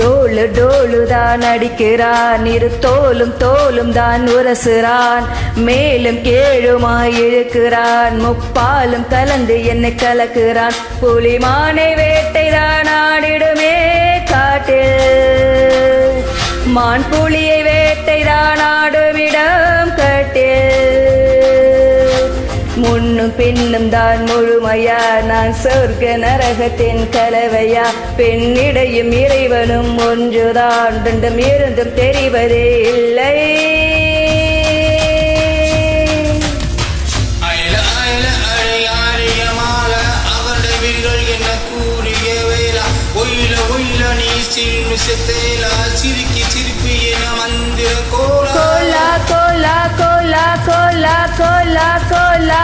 டோலு டோலுதான் அடிக்கிறான், இரு தோலும் தோலும் தான் உரசுறான், மேலும் கேழுமாய் இழுக்கிறான், முப்பாலும் கலந்து என்னை கலக்குறான். புலிமானை வேட்டைதான் ஆடிடுமே காட்டில், மான் புலியை வேட்டைதான் ஆடுமிடம் கட்டில். முன்னும் பின்னும் தான் முழுமையா, நான் சொர்க்க நரகத்தின் கலவையா, பெண்ணிடையும் இறைவனும் ஒன்றுதான், ரெண்டும் இருந்தும் தெரிவதே இல்லை. சிரிக்கி சிரிப்பு என மந்திர கோலா கோலா கோலா கோலா கோலா கோலா.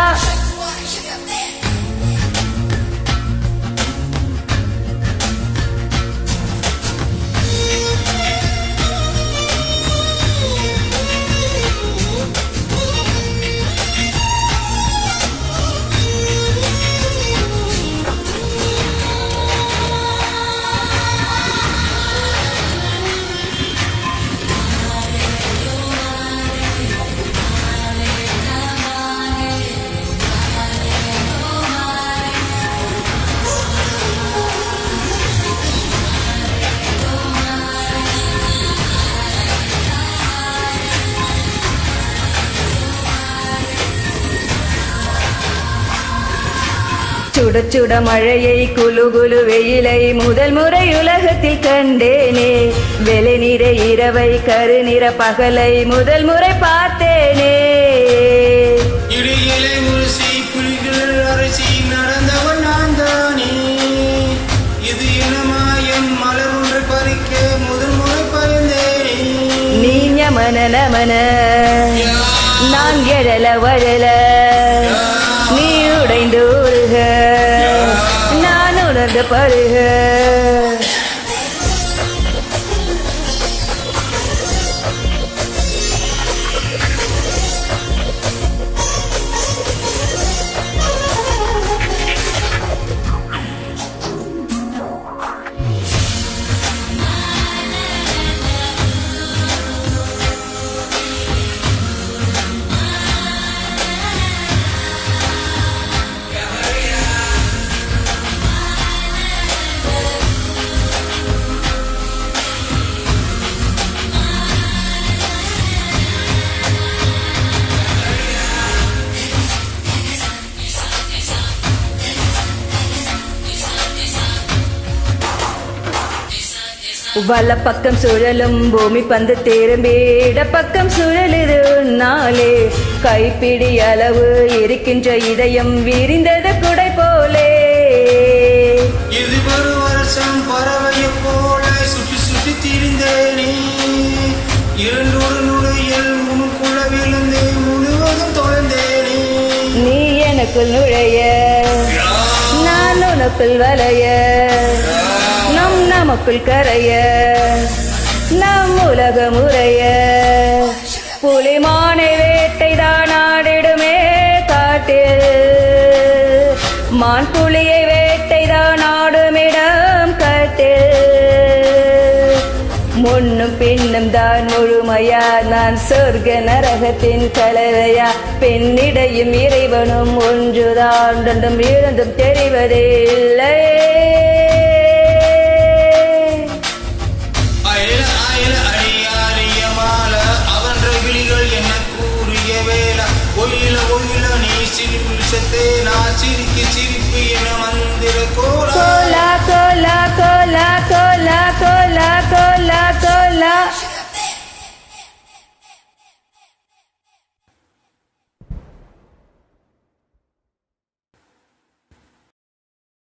சுட சுட மழையை குலு குலு வெயிலை முதல் முறை உலகத்தில் கண்டேனே, வெளை நிற இரவை கரு நிற பகலை முதல் முறை பார்த்தேனே. இடையிலே உரசி புலிகள் அரசி நடந்தவன் நான் தானே, இது இனமாயம் மலர் ஒன்று பறிக்க முதல் முறை பறந்தேனே. நீ ஞமன நமன நான் எழல வழல, நீ உடைந்து உருக நான் உணர்ந்து பருக. வல பக்கம் சுழலும் பூமி பந்து திரும்பி இடப்பக்கம் சுழலுது உன்னாலே, கைப்பிடி அளவு இருக்கின்ற இதயம் விரிந்தது குடை போலே. இது ஒரு வருஷம் பறவையை போல சுற்றி சுற்றி திரிந்தேனே, இரண்டொரு நுழையில் உனக்குள்ள விழுந்து முழுவதும் தொலைந்தேனே. நீ எனக்குள் நுழைய நான் உனக்குள் வளைய, நம் நமக்குள் கரைய நம் உலகம் உரைய. புலிமானை வேட்டைதான் ஆடிடுமே காட்டில், மான் புலியை வேட்டைதான் ஆடுமிடம் கட்டில். முன்னும் பின்னும் தான் முழுமையா, நான் சொர்க்க நரகத்தின் கலவையா, பெண்ணிடையும் இறைவனும் ஒன்றுதான், ரெண்டும் இருந்தும் தெரிவதே இல்லை. ஒயில நீ சிரிப்பு நான் சிரிக்கு சிரிப்பு என மந்திர கோலா.